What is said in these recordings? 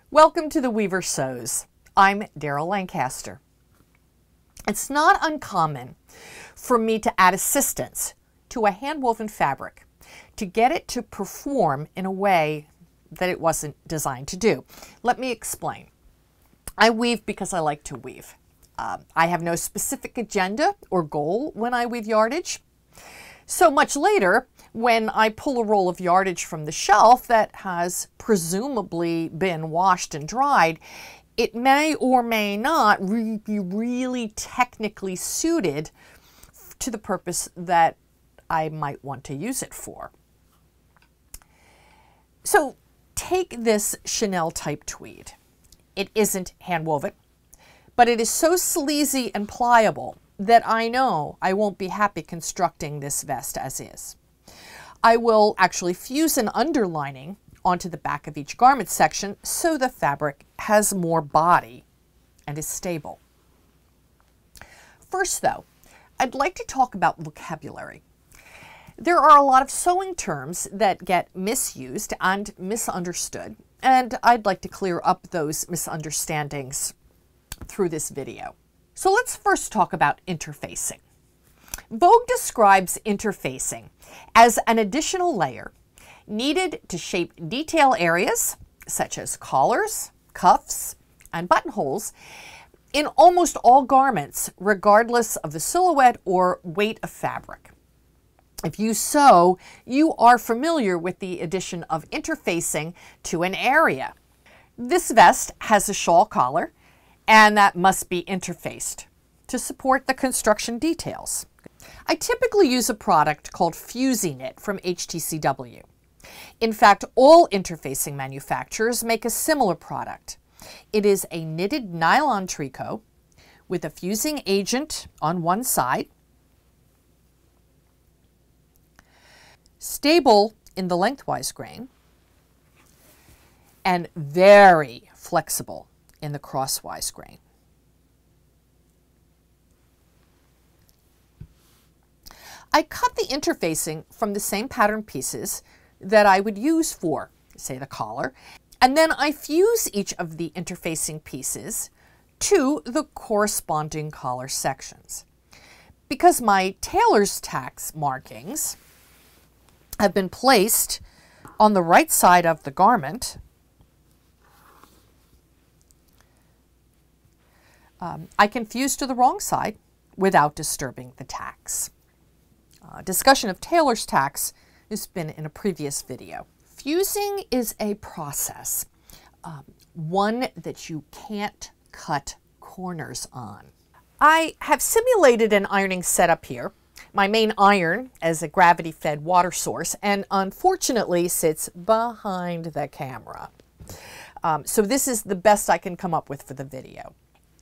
Welcome to the Weaver Sews. I'm Daryl Lancaster. It's not uncommon for me to add assistance to a hand-woven fabric to get it to perform in a way that it wasn't designed to do. Let me explain. I weave because I like to weave. I have no specific agenda or goal when I weave yardage. So much later, when I pull a roll of yardage from the shelf that has presumably been washed and dried, it may or may not be really technically suited to the purpose that I might want to use it for. So take this Chanel type tweed. It isn't hand woven, but it is so sleazy and pliable that I know I won't be happy constructing this vest as is. I will actually fuse an underlining onto the back of each garment section so the fabric has more body and is stable. First though, I'd like to talk about vocabulary. There are a lot of sewing terms that get misused and misunderstood, and I'd like to clear up those misunderstandings through this video. So let's first talk about interfacing. Vogue describes interfacing as an additional layer needed to shape detail areas such as collars, cuffs, and buttonholes in almost all garments, regardless of the silhouette or weight of fabric. If you sew, you are familiar with the addition of interfacing to an area. This vest has a shawl collar, and that must be interfaced to support the construction details. I typically use a product called Fusiknit from HTCW. In fact, all interfacing manufacturers make a similar product. It is a knitted nylon tricot with a fusing agent on one side, stable in the lengthwise grain, and very flexible in the crosswise grain. I cut the interfacing from the same pattern pieces that I would use for, say, the collar, and then I fuse each of the interfacing pieces to the corresponding collar sections. Because my tailor's tax markings have been placed on the right side of the garment, I can fuse to the wrong side without disturbing the tacks. Discussion of tailor's tacks has been in a previous video. Fusing is a process, one that you can't cut corners on. I have simulated an ironing setup here. My main iron as a gravity-fed water source, and unfortunately sits behind the camera. So this is the best I can come up with for the video.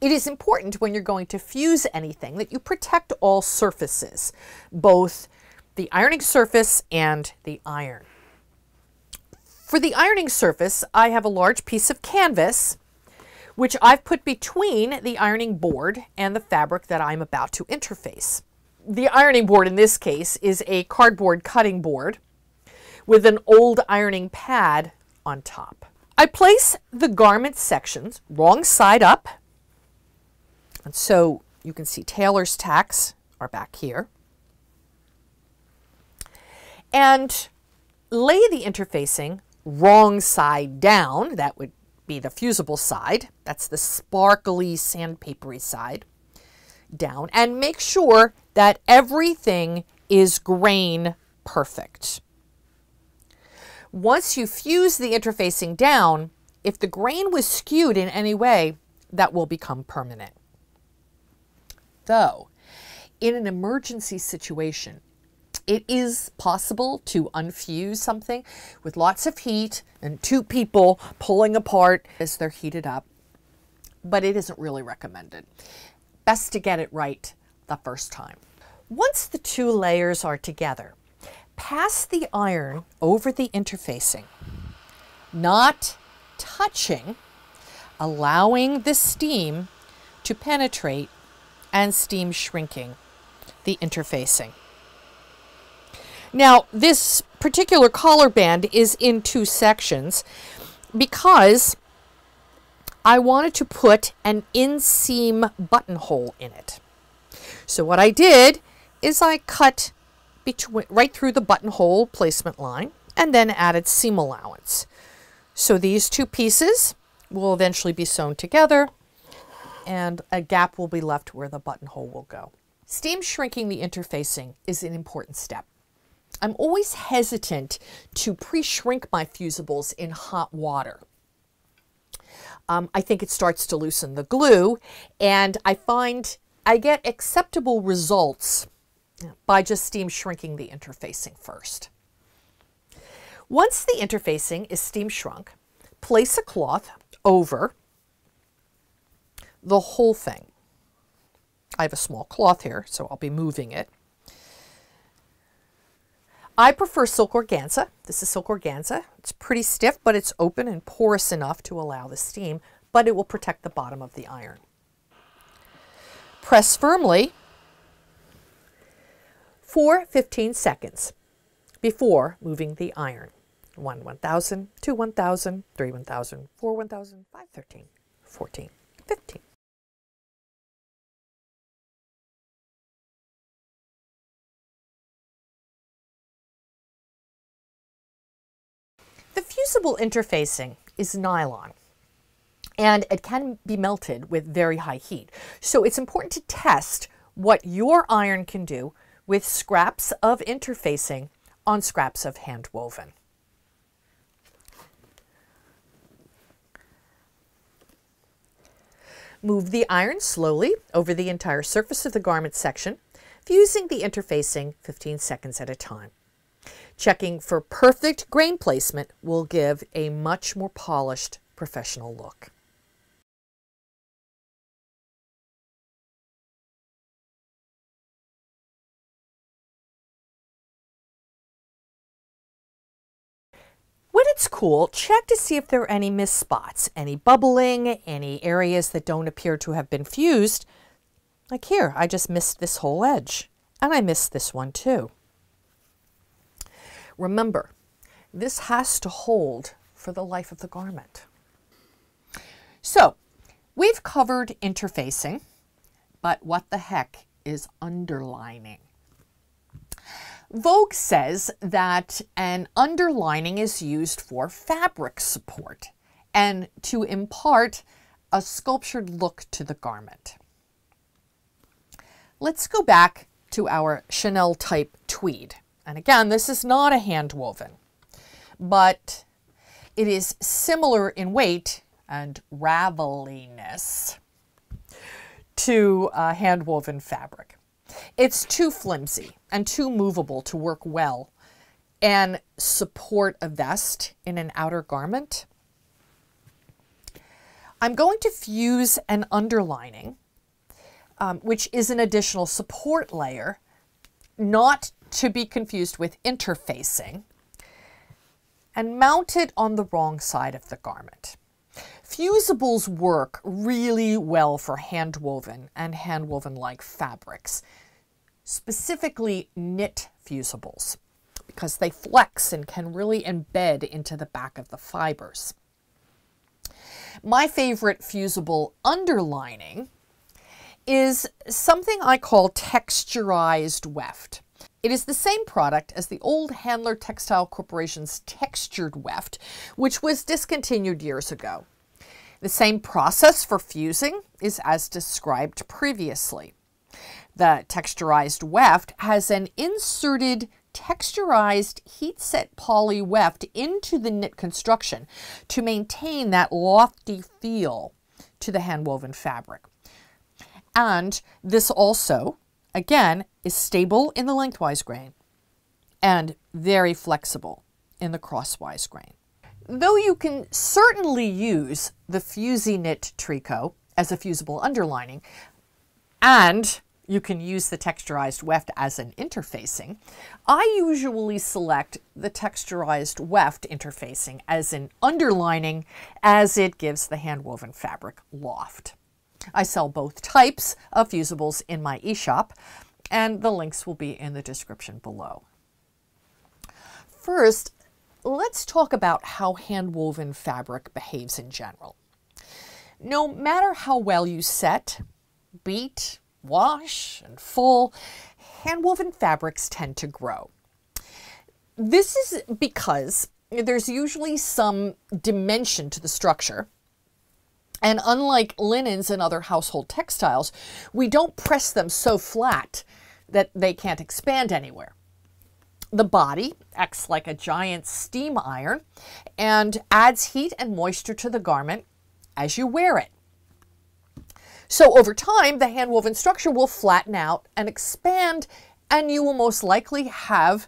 It is important when you're going to fuse anything that you protect all surfaces, both the ironing surface and the iron. For the ironing surface, I have a large piece of canvas, which I've put between the ironing board and the fabric that I'm about to interface. The ironing board in this case is a cardboard cutting board with an old ironing pad on top. I place the garment sections wrong side up, and so you can see tailor's tacks are back here, and lay the interfacing wrong side down. That would be the fusible side. That's the sparkly, sandpapery side down, and make sure that everything is grain perfect. Once you fuse the interfacing down, if the grain was skewed in any way, that will become permanent. Though, in an emergency situation, it is possible to unfuse something with lots of heat and two people pulling apart as they're heated up, but it isn't really recommended. Best to get it right the first time. Once the two layers are together, pass the iron over the interfacing, not touching, allowing the steam to penetrate and steam shrinking the interfacing. Now, this particular collar band is in two sections because I wanted to put an inseam buttonhole in it. So what I did is I cut right through the buttonhole placement line and then added seam allowance. So these two pieces will eventually be sewn together and a gap will be left where the buttonhole will go. Steam shrinking the interfacing is an important step. I'm always hesitant to pre-shrink my fusibles in hot water. I think it starts to loosen the glue, and I find I get acceptable results by just steam shrinking the interfacing first. Once the interfacing is steam shrunk, place a cloth over the whole thing. I have a small cloth here, so I'll be moving it. I prefer silk organza. This is silk organza. It's pretty stiff, but it's open and porous enough to allow the steam, but it will protect the bottom of the iron. Press firmly for 15 seconds before moving the iron. 1 1000, 2 1000, 3 1000, 4 1000, 5 13, 14, 15. The fusible interfacing is nylon, and it can be melted with very high heat. So it's important to test what your iron can do with scraps of interfacing on scraps of handwoven. Move the iron slowly over the entire surface of the garment section, fusing the interfacing 15 seconds at a time. Checking for perfect grain placement will give a much more polished, professional look. When it's cool, check to see if there are any missed spots, any bubbling, any areas that don't appear to have been fused. Like here, I just missed this whole edge, and I missed this one too. Remember, this has to hold for the life of the garment. So, we've covered interfacing, but what the heck is underlining? Vogue says that an underlining is used for fabric support and to impart a sculptured look to the garment. Let's go back to our Chanel type tweed. And again, this is not a handwoven, but it is similar in weight and raveliness to handwoven fabric. It's too flimsy and too movable to work well and support a vest in an outer garment. I'm going to fuse an underlining, which is an additional support layer, not to be confused with interfacing, and mount it on the wrong side of the garment. Fusibles work really well for handwoven and handwoven-like fabrics, specifically knit fusibles, because they flex and can really embed into the back of the fibers. My favorite fusible underlining is something I call Texturized Weft. It is the same product as the old Handler Textile Corporation's Textured Weft, which was discontinued years ago. The same process for fusing is as described previously. The Texturized Weft has an inserted texturized heat-set poly weft into the knit construction to maintain that lofty feel to the handwoven fabric. And this also, again, is stable in the lengthwise grain and very flexible in the crosswise grain. Though you can certainly use the Fusi Knit Tricot as a fusible underlining, and you can use the Texturized Weft as an interfacing, I usually select the Texturized Weft interfacing as an underlining, as it gives the handwoven fabric loft. I sell both types of fusibles in my e-shop, and the links will be in the description below. First, let's talk about how handwoven fabric behaves in general. no matter how well you set, beat, wash, and full, handwoven fabrics tend to grow. This is because there's usually some dimension to the structure. And unlike linens and other household textiles, we don't press them so flat that they can't expand anywhere. The body acts like a giant steam iron and adds heat and moisture to the garment as you wear it. So over time, the handwoven structure will flatten out and expand, and you will most likely have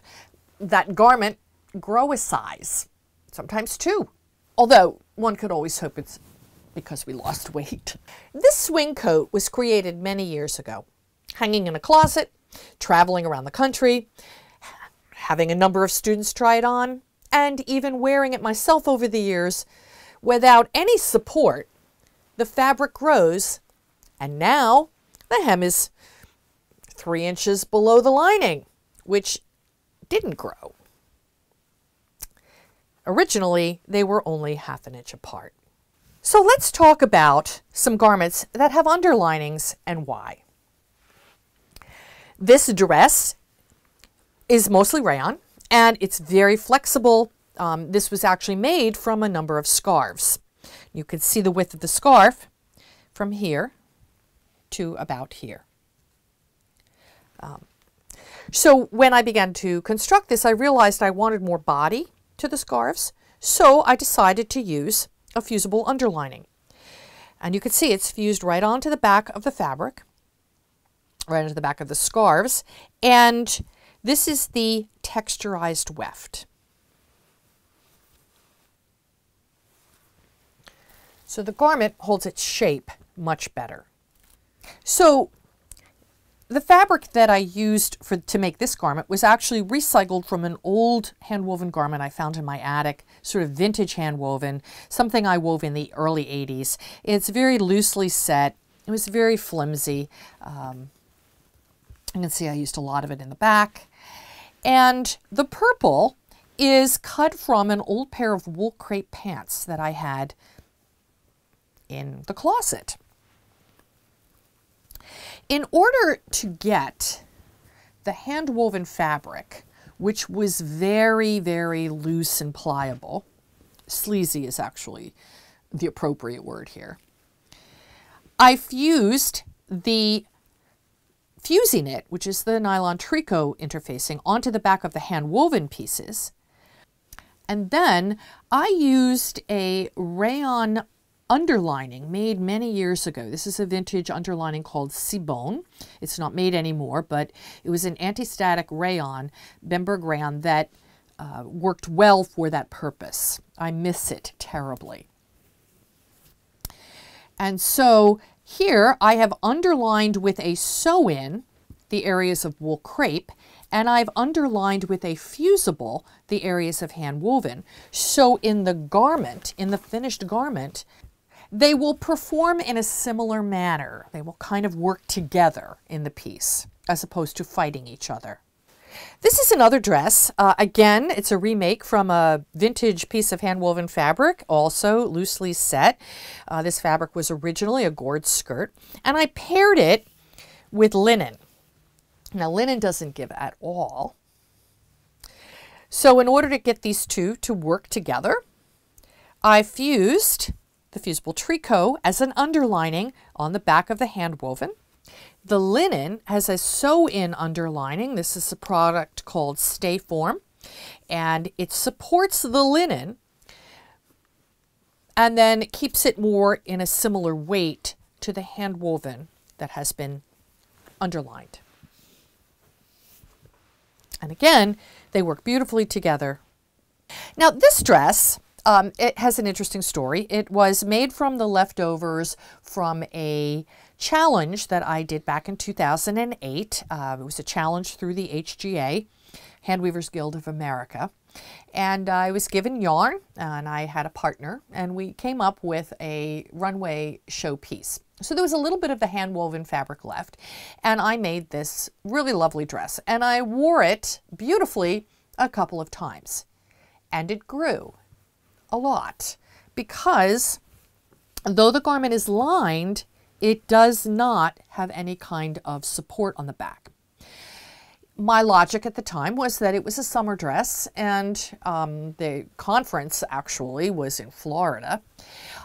that garment grow a size, sometimes two. Although one could always hope it's because we lost weight. This swing coat was created many years ago, hanging in a closet, traveling around the country, having a number of students try it on, and even wearing it myself over the years. Without any support, the fabric grows, and now the hem is 3 inches below the lining, which didn't grow. Originally, they were only ½ an inch apart. So let's talk about some garments that have underlinings and why. This dress is mostly rayon, and it's very flexible. This was actually made from a number of scarves. You can see the width of the scarf from here to about here. So when I began to construct this, I realized I wanted more body to the scarves, so I decided to use a fusible underlining. And you can see it's fused right onto the back of the fabric, right onto the back of the scarves, and this is the Texturized Weft. So the garment holds its shape much better. So the fabric that I used to make this garment was actually recycled from an old handwoven garment I found in my attic, sort of vintage handwoven, something I wove in the early 80s. It's very loosely set. It was very flimsy. You can see I used a lot of it in the back. And the purple is cut from an old pair of wool crepe pants that I had in the closet. In order to get the handwoven fabric, which was very, very loose and pliable, sleazy is actually the appropriate word here, I fused the fusing knit, which is the nylon tricot interfacing, onto the back of the handwoven pieces. And then I used a rayon underlining made many years ago. This is a vintage underlining called Cibone. It's not made anymore, but it was an anti-static rayon, Bemberg rayon, that worked well for that purpose. I miss it terribly. And so here I have underlined with a sew-in the areas of wool crepe, and I've underlined with a fusible the areas of handwoven. So in the garment, in the finished garment, they will perform in a similar manner. They will kind of work together in the piece, as opposed to fighting each other. This is another dress. Again, it's a remake from a vintage piece of handwoven fabric, also loosely set. This fabric was originally a gored skirt, and I paired it with linen. Now, linen doesn't give at all. So in order to get these two to work together, I fused the fusible tricot as an underlining on the back of the handwoven. The linen has a sew-in underlining. This is a product called Stay Form, and it supports the linen and then it keeps it more in a similar weight to the handwoven that has been underlined. And again, they work beautifully together. Now this dress, it has an interesting story. It was made from the leftovers from a challenge that I did back in 2008. It was a challenge through the HGA, Handweavers Guild of America. And I was given yarn, and I had a partner, and we came up with a runway showpiece. So there was a little bit of the handwoven fabric left, and I made this really lovely dress. And I wore it beautifully a couple of times. And it grew a lot because Though the garment is lined, it does not have any kind of support on the back. My logic at the time was that it was a summer dress, and the conference actually was in Florida.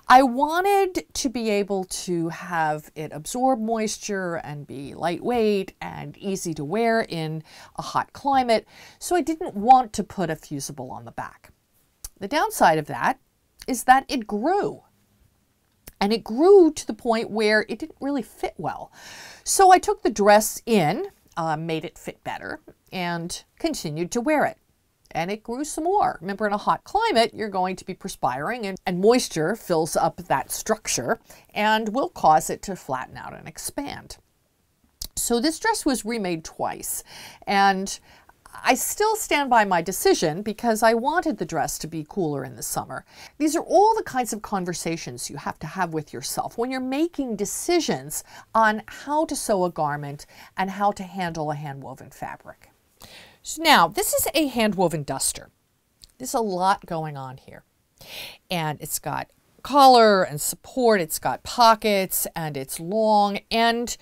I wanted to be able to have it absorb moisture and be lightweight and easy to wear in a hot climate, so I didn't want to put a fusible on the back. The downside of that is that it grew. And it grew to the point where it didn't really fit well. So I took the dress in, made it fit better, and continued to wear it. And it grew some more. Remember, in a hot climate, you're going to be perspiring, and moisture fills up that structure and will cause it to flatten out and expand. So this dress was remade twice, and I still stand by my decision because I wanted the dress to be cooler in the summer. These are all the kinds of conversations you have to have with yourself when you're making decisions on how to sew a garment and how to handle a handwoven fabric. So now, this is a handwoven duster. There's a lot going on here. And it's got collar and support, it's got pockets, and it's long. And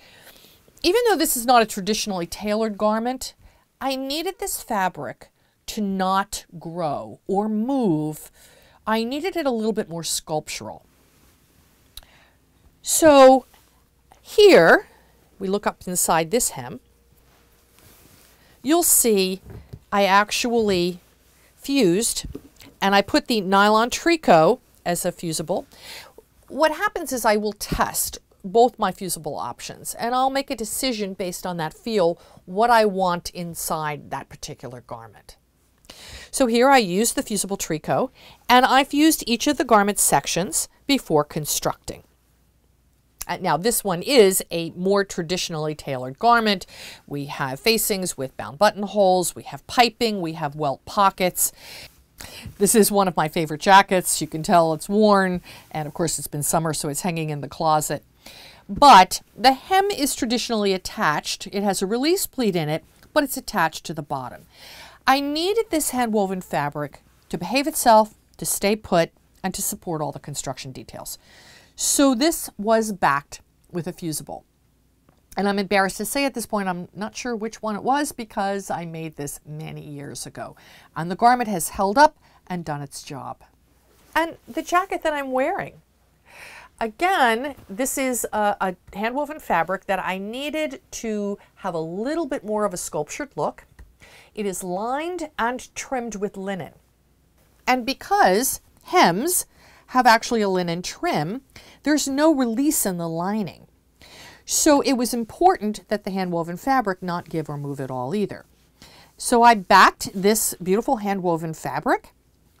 even though this is not a traditionally tailored garment, I needed this fabric to not grow or move. I needed it a little bit more sculptural. So here, we look up inside this hem, you'll see I actually fused, and I put the nylon tricot as a fusible. What happens is I will test both my fusible options, and I'll make a decision based on that feel what I want inside that particular garment. So here I used the fusible tricot, and I fused each of the garment sections before constructing. Now this one is a more traditionally tailored garment. We have facings with bound buttonholes, we have piping, we have welt pockets. This is one of my favorite jackets. You can tell it's worn, and of course it's been summer, so it's hanging in the closet. But the hem is traditionally attached. It has a release pleat in it, but it's attached to the bottom. I needed this handwoven fabric to behave itself, to stay put, and to support all the construction details. So this was backed with a fusible. And I'm embarrassed to say at this point, I'm not sure which one it was because I made this many years ago. And the garment has held up and done its job. And the jacket that I'm wearing. Again, this is a handwoven fabric that I needed to have a little bit more of a sculptured look. It is lined and trimmed with linen. And because hems have actually a linen trim, there's no release in the lining. So it was important that the handwoven fabric not give or move at all either. So I backed this beautiful handwoven fabric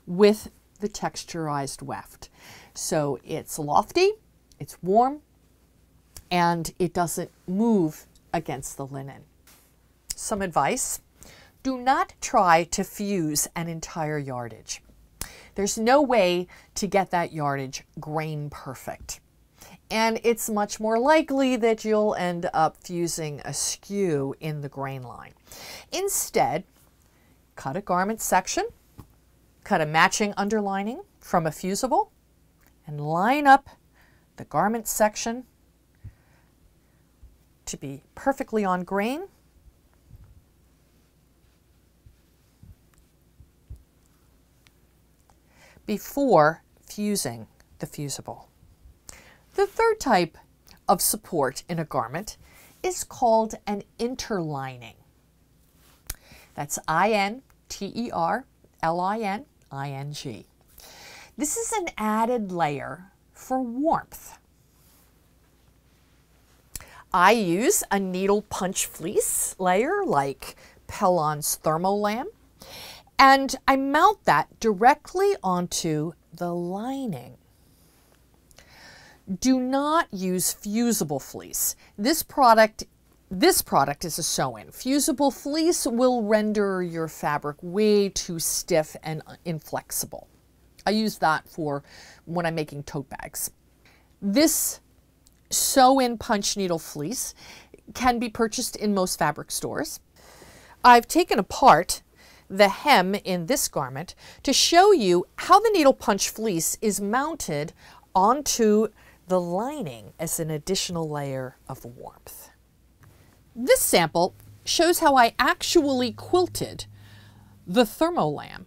with the texturized weft. So it's lofty, it's warm, and it doesn't move against the linen. Some advice: do not try to fuse an entire yardage. There's no way to get that yardage grain perfect. And it's much more likely that you'll end up fusing askew in the grain line. Instead, cut a garment section, cut a matching underlining from a fusible, and line up the garment section to be perfectly on grain. Before fusing the fusible. The third type of support in a garment is called an interlining. That's I-N-T-E-R-L-I-N-I-N-G. This is an added layer for warmth. I use a needle punch fleece layer like Pellon's Thermolam, and I mount that directly onto the lining. Do not use fusible fleece. This product is a sew-in. Fusible fleece will render your fabric way too stiff and inflexible. I use that for when I'm making tote bags. This sew-in punch needle fleece can be purchased in most fabric stores. I've taken apart the hem in this garment to show you how the needle punch fleece is mounted onto the lining as an additional layer of warmth. This sample shows how I actually quilted the Thermolam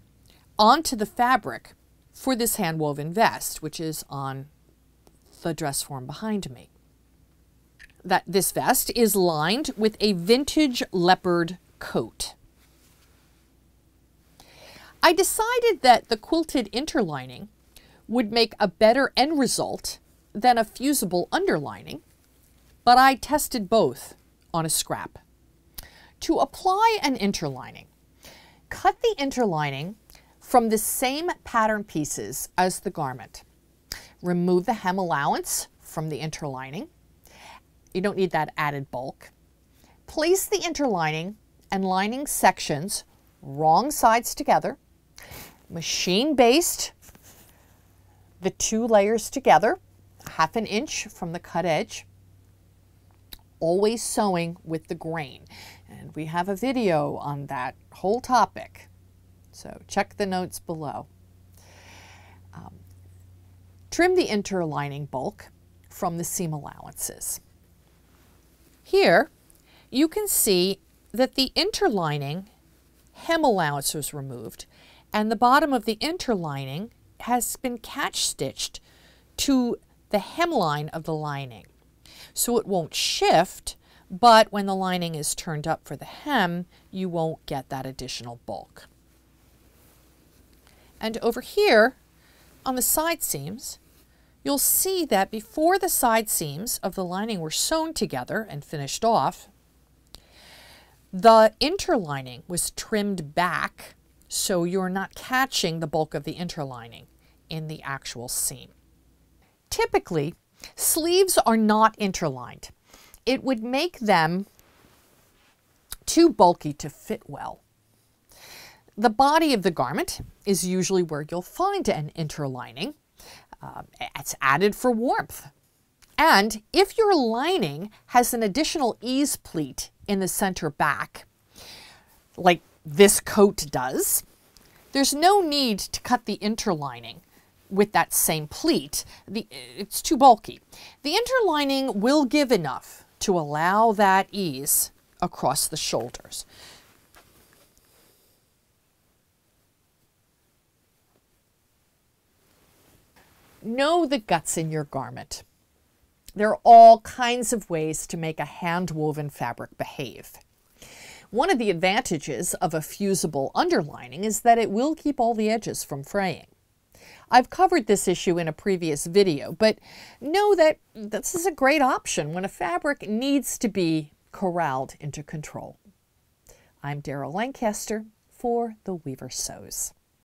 onto the fabric for this handwoven vest, which is on the dress form behind me. This vest is lined with a vintage leopard coat. I decided that the quilted interlining would make a better end result than a fusible underlining, but I tested both on a scrap. To apply an interlining, cut the interlining from the same pattern pieces as the garment. Remove the hem allowance from the interlining. You don't need that added bulk. Place the interlining and lining sections wrong sides together. Machine baste the two layers together, 1/2 inch from the cut edge, always sewing with the grain. And we have a video on that whole topic, so check the notes below. Trim the interlining bulk from the seam allowances. Here you can see that the interlining hem allowance was removed, and the bottom of the interlining has been catch stitched to the hemline of the lining. So it won't shift, but when the lining is turned up for the hem, you won't get that additional bulk. And over here on the side seams, you'll see that before the side seams of the lining were sewn together and finished off, the interlining was trimmed back so you're not catching the bulk of the interlining in the actual seam. Typically, sleeves are not interlined. It would make them too bulky to fit well. The body of the garment is usually where you'll find an interlining. It's added for warmth. And if your lining has an additional ease pleat in the center back, like this coat does, there's no need to cut the interlining with that same pleat. It's too bulky. The interlining will give enough to allow that ease across the shoulders. Know the guts in your garment. There are all kinds of ways to make a hand-woven fabric behave. One of the advantages of a fusible underlining is that it will keep all the edges from fraying. I've covered this issue in a previous video, but know that this is a great option when a fabric needs to be corralled into control. I'm Daryl Lancaster for The Weaver Sews.